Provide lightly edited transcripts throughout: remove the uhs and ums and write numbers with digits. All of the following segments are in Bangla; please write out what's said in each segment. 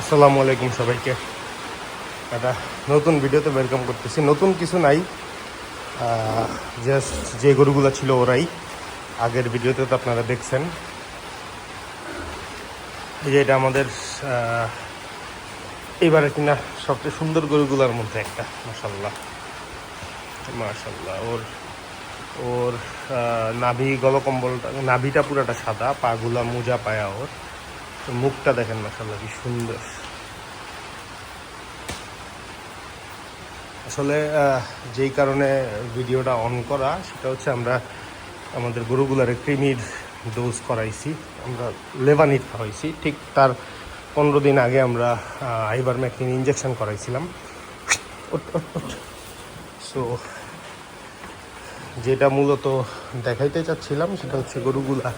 আসসালামু আলাইকুম সবাইকে। একটা নতুন ভিডিওতে ওয়েলকাম করতেছি। নতুন কিছু নাই, জাস্ট যে গরুগুলো ছিল ওরাই। আগের ভিডিওতে তো আপনারা দেখছেন। এই যে এটা আমাদের এইবারে কিনা সবচেয়ে সুন্দর গরুগুলোর মধ্যে একটা। মাশাল্লাহ মাশাল্লাহ। ওর ওর নাভি গলকম্বলটা, নাভিটা পুরাটা সাদা, পাগুলা মোজা পায়া। ওর মুখটা দেখেন মাশাল্লাহ কি সুন্দর। আসলে যেই কারণে ভিডিওটা অন করা সেটা হচ্ছে আমরা আমাদের গরুগুলারে কৃমির ডোজ করাইছি, আমরা লেভানিট খাওয়াইছি। ঠিক তার 15 দিন আগে আমরা আইভারমেকটিন ইঞ্জেকশন করাইছিলাম। সো যেটা মূলত দেখাইতে চাচ্ছিলাম সেটা হচ্ছে গরুগুলা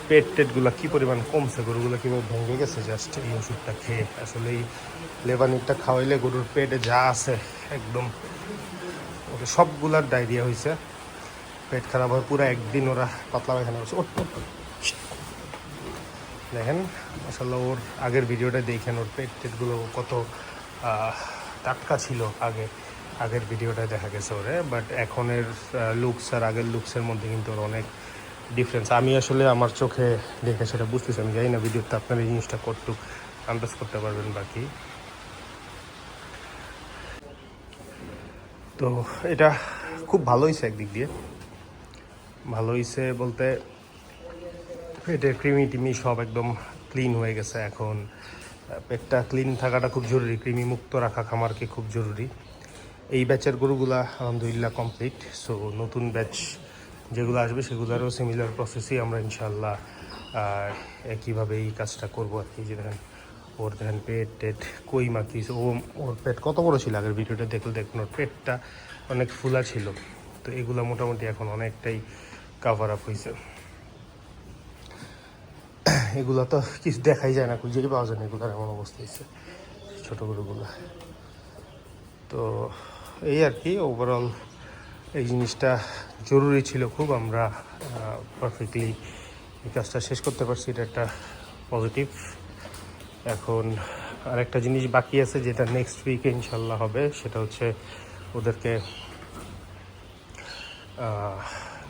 পেটগুলা কী পরিমাণ কমছে, গরুগুলো কীভাবে ভেঙে গেছে জাস্ট এই ওষুধটা খেয়ে। আসলে এই লেভানিটটা খাওয়াইলে গরুর পেটে যা আছে একদম ওদের সবগুলার ডায়রিয়া হয়েছে, পেট খারাপ হয় পুরো একদিন। ওরা পাতলা পায়খানা করছে। দেখেন মাশাল্লাহ, ওর আগের ভিডিওটা দেখেন, ওর পেটগুলো কত টাটকা ছিল আগের ভিডিওটায় দেখা গেছে ওরে। বাট এখনের লুকস আর আগের লুকসের মধ্যে কিন্তু ওর অনেক ডিফারেন্স। আমি আসলে আমার চোখে দেখে সেটা বুঝতেছি। আমি জানি না ভিডিওতে আপনার এই জিনিসটা কতটুকু আন্দাজ করতে পারবেন বাকি। তো এটা খুব ভালো হয়েছে, একদিক দিয়ে ভালো হয়েছে বলতে পেটের কৃমি টিমি সব একদম ক্লিন হয়ে গেছে। এখন পেটটা ক্লিন থাকাটা খুব জরুরি, কৃমি মুক্ত রাখা খামারকে খুব জরুরি। এই ব্যাচের গরুগুলা আলহামদুলিল্লাহ কমপ্লিট। সো নতুন ব্যাচ যেগুলো আসবে সেগুলোরও সিমিলার প্রসেসই আমরা ইনশাল্লাহ একইভাবে এই কাজটা করবো আর কি। যে দেখেন ওর দেখেন পেট টেট কই মাখিস, ওর পেট কত বড় ছিল আগের ভিডিওটা দেখুন। ওর পেটটা অনেক ফুলা ছিল। তো এগুলো মোটামুটি এখন অনেকটাই কাভার আপ হয়েছে। এগুলো তো কিছু দেখাই যায় না, খুঁজেই পাওয়া যায় না, এগুলোর এমন অবস্থা হয়েছে ছোটো গরুগুলো। তো এই আর কি, ওভারঅল এই জিনিসটা জরুরি ছিল খুব। আমরা পারফেক্টলি এই কাজটা শেষ করতে পারছি, এটা একটা পজিটিভ। এখন আরেকটা জিনিস বাকি আছে যেটা নেক্সট উইকে ইনশাল্লাহ হবে, সেটা হচ্ছে ওদেরকে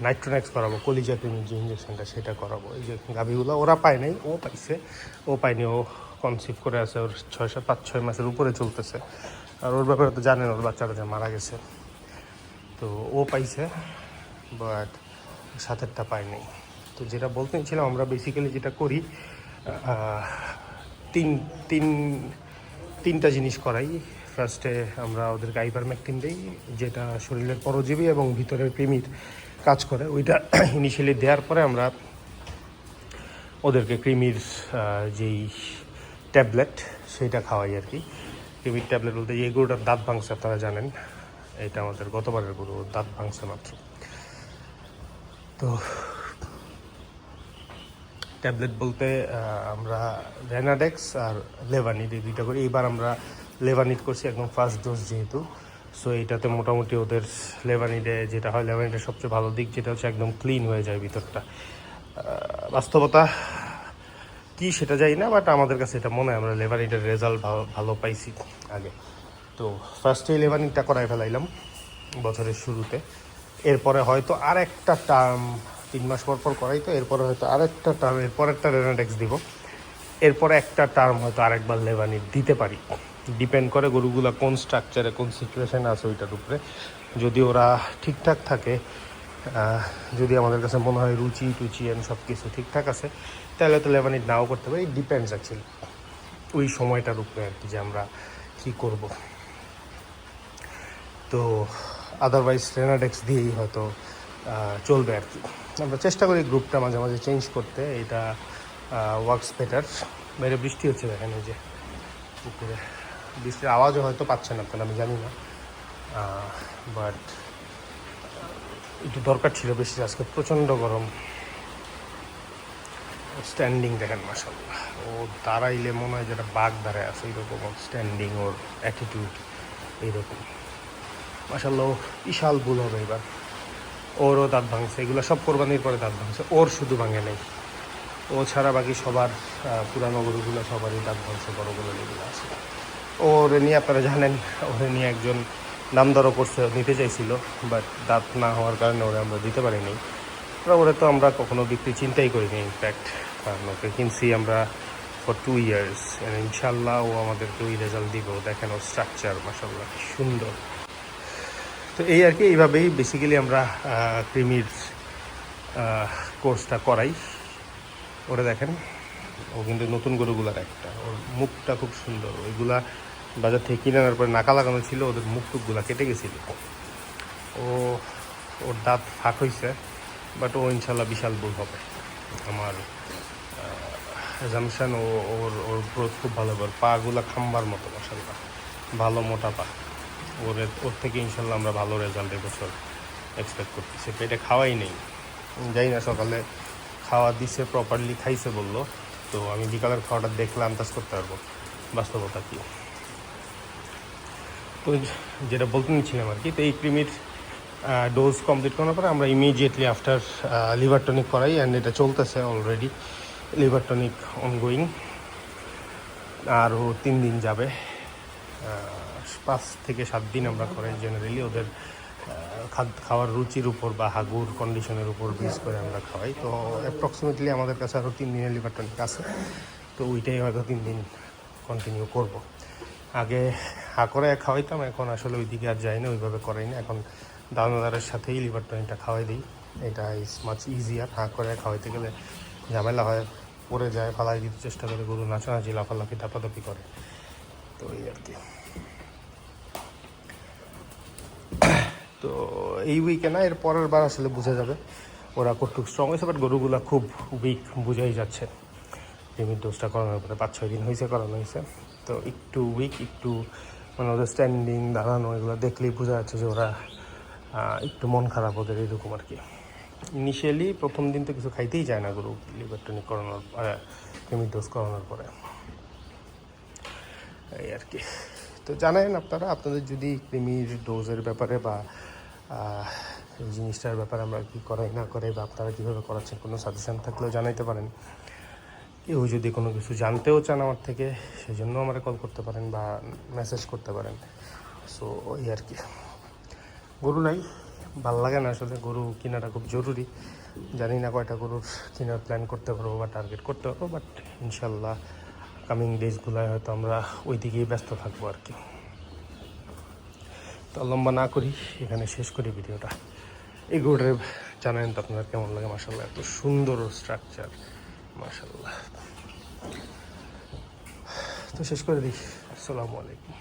নাইট্রোনেক্স করাবো, কলিজা ক্রিমির যে ইঞ্জেকশনটা সেটা করাবো। এই যে গাভীগুলো ওরা পায় নাই, ও পাইছে। ও পায়নি, ও কনসিভ করে আছে, ওর 5-6 মাসের উপরে চলতেছে। আর ওর ব্যাপারে তো জানেন, ওর বাচ্চাটা যে মারা গেছে। তো ও পাইছে, বাট সাথেরটা পায়নি। তো যেটা বলতে ছিলাম, আমরা বেসিক্যালি যেটা করি তিনটা জিনিস করাই। ফার্স্টে আমরা ওদেরকে আইভারমেকটিন দিই, যেটা শরীরের পরজীবী এবং ভিতরের কৃমির কাজ করে। ওইটা ইনিশিয়ালি দেওয়ার পরে আমরা ওদেরকে কৃমির যেই ট্যাবলেট সেটা খাওয়াই আর কি। কৃমির ট্যাবলেট বলতে এই গরুটার দাঁত ভাঙছে, আপনারা জানেন এটা আমাদের গতবারের গরু, দাঁত ভাঙছে মাত্র। তো ট্যাবলেট বলতে আমরা রেনাডেক্স আর লেভানিট এই দুইটা করি। এইবার আমরা লেভানিট করছি একদম ফার্স্ট ডোজ যেহেতু। সো এইটাতে মোটামুটি ওদের লেভানিটে যেটা হয়, লেভানিটের সবচেয়ে ভালো দিক যেটা হচ্ছে একদম ক্লিন হয়ে যায় ভিতরটা। বাস্তবতা কি সেটা যাই না, বাট আমাদের কাছে এটা মনে হয় আমরা লেভানিটের রেজাল্ট ভালো পাইছি আগে। তো ফার্স্টেই লেভানিটটা করাই ফেলাইলাম বছরের শুরুতে। এরপরে হয়তো আর একটা টার্ম 3 মাস পর করাই, তো এরপরে হয়তো আরেকটা টার্ম, এরপর একটা রেনাডেক্স দিব, এরপরে একটা টার্ম হয়তো আরেকবার লেভানিট দিতে পারি। ডিপেন্ড করে গরুগুলা কোন স্ট্রাকচারে কোন সিচুয়েশানে আছে ওইটার উপরে। যদি ওরা ঠিকঠাক থাকে, যদি আমাদের কাছে মনে হয় রুচি টুচি এন্ড সব কিছু ঠিকঠাক আছে, তাহলে তো লেভানিট নাও করতে পারি। ডিপেন্ডস অ্যাকচুয়ালি ওই সময়টার উপরে আর কি, যে আমরা কী করব। তো আদারওয়াইজ রেনাডেক্স দিয়েই হয়তো চলবে আর কি। আমরা চেষ্টা করি গ্রুপটা মাঝে মাঝে চেঞ্জ করতে, এটা ওয়ার্কস বেটার। বাইরে বৃষ্টি হচ্ছে দেখেন, এই যে পুকুরে বৃষ্টির আওয়াজও হয়তো পাচ্ছেন আপনারা, আমি জানি না, বাট একটু দরকার ছিল বেশি। আজকে প্রচণ্ড গরম। স্ট্যান্ডিং দেখেন মাশাল্লাহ, ও দাঁড়াইলে মনে হয় যেটা বাঘ দাঁড়ায় আছে এইরকম ওর স্ট্যান্ডিং, ওর অ্যাটিটিউড এইরকম মাশাল্লাহ। ও বিশাল ভুল হবে এবার। ওরও দাঁত ভাঙছে, এগুলো সব কোরবানির পরে দাঁত ভাঙছে, ওর শুধু ভাঙে নেই, ও ছাড়া বাকি সবার পুরানো গরুগুলো সবারই দাঁত ভাঙছে, বড়গুলো যেগুলো আছে। ওরে নিয়ে আপনারা জানেন, ওরে নিয়ে একজন দাম দরও করছে, নিতে চাইছিল, বাট দাঁত না হওয়ার কারণে ওরে আমরা দিতে পারিনি। ওরে তো আমরা কখনো বিক্রি চিন্তাই করিনি ইনফ্যাক্ট, কারণ ওকে কিনছি আমরা ফর 2 years, ইনশাল্লাহ ও আমাদেরকে ওই রেজাল্ট দিব। দেখেন ওর স্ট্রাকচার মাশাআল্লাহ সুন্দর। তো এই আর কি, এইভাবেই বেসিক্যালি আমরা ক্রিমির কোর্সটা করাই। ওরে দেখেন, ও কিন্তু নতুন গরুগুলার একটা, ওর মুখটা খুব সুন্দর। ওইগুলা বাজার থেকে কিনে আনার পরে নাকা লাগানো ছিল, ওদের মুখ টুকগুলা কেটে গেছিল। ওর দাঁত ফাঁক হয়েছে, বাট ও ইনশাল্লাহ বিশাল বড় হবে। আমার জামশান ওর গ্রোথ খুব ভালো হবে। পাগুলা খাম্বার মতো মাশাআল্লাহ, ভালো মোটা পা। ওর থেকে ইনশাল্লাহ আমরা ভালো রেজাল্ট এবছর এক্সপেক্ট করতেছি। পেটে খাওয়াই নেই, যাই না সকালে খাওয়া দিছে, প্রপারলি খাইছে বললো। তো আমি বিকালের খাওয়াটা দেখলে আন্দাজ করতে পারবো বাস্তবতা কী। তো যেটা বলতে নিচ্ছিলাম আর কি, তো এই ক্রিমির ডোজ কমপ্লিট করার পরে আমরা ইমিডিয়েটলি আফটার লিভার টনিক করাই, অ্যান্ড এটা চলতেছে অলরেডি। লিভার টনিক অনগোয়িং, আরও 3 দিন যাবে। 5 থেকে 7 দিন আমরা করাই জেনারেলি। ওদের খাওয়ার রুচির উপর বা হাগুর কন্ডিশনের উপর বেস করে আমরা খাওয়াই। তো অ্যাপ্রক্সিমেটলি আমাদের কাছে আরও 3 দিনের লিভার টনিক আছে, তো ওইটাই হয়তো 3 দিন কন্টিনিউ করব। আগে হা করে খাওয়াইতাম, এখন আসলে ওইদিকে আর যাই না, ওইভাবে করাই না। এখন দানাদারের সাথেই লিভার টনিকটা খাওয়াই দিই। এটা ইজ মাচ ইজিয়ার। হা করে খাওয়াইতে গেলে ঝামেলা হয়, পড়ে যায়, ফালাই দিতে চেষ্টা করে, গরু নাচানাচি লাফালাফি দাপাদাপি করে। তো এই আর কি। তো এই উইকে না, এর পরের বার আসলে বোঝা যাবে ওরা কতটুকু স্ট্রং হয়েছে। বাট গরুগুলো খুব উইক বোঝাই যাচ্ছে। ক্রিমির ডোজটা করানোর পরে 5-6 দিন হয়েছে করানো হয়েছে, তো একটু উইক, একটু মানে ওদের স্ট্যান্ডিং দাঁড়ানো এগুলো দেখলেই বোঝা যাচ্ছে যে ওরা একটু মন খারাপ ওদের, এরকম আর কি। ইনিশিয়ালি প্রথম দিন তো কিছু খাইতেই যায় না গরু লিভার টনিক করানোর, ক্রিমির ডোজ করানোর পরে, এই আর কি। তো জানেন আপনারা, আপনাদের যদি ক্রিমির ডোজের ব্যাপারে বা এই জিনিসটার ব্যাপারে আমরা কী করাই না করে, বা আপনারা কীভাবে করাচ্ছেন, কোনো সাজেশান থাকলেও জানাইতে পারেন। কেউ যদি কোনো কিছু জানতেও চান আমার থেকে, সেই জন্য আমার কল করতে পারেন বা মেসেজ করতে পারেন। সো এই আর কি। গরু নাই, ভাল লাগে না আসলে। গরু কেনাটা খুব জরুরি। জানি না কয়টা গরুর কেনার প্ল্যান করতে পারবো বা টার্গেট করতে পারবো, বাট ইনশাল্লাহ কামিং ডেজগুলোয় হয়তো আমরা ওই দিকেই ব্যস্ত থাকবো আর কি। তো লম্বা না করি, এখানে শেষ করি ভিডিওটা। এই গরুটার জানেন তো আপনার কেমন লাগে, মাশাআল্লাহ এত সুন্দর স্ট্রাকচার, মাশাআল্লাহ। তো শেষ করে দিই। আসসালামু আলাইকুম।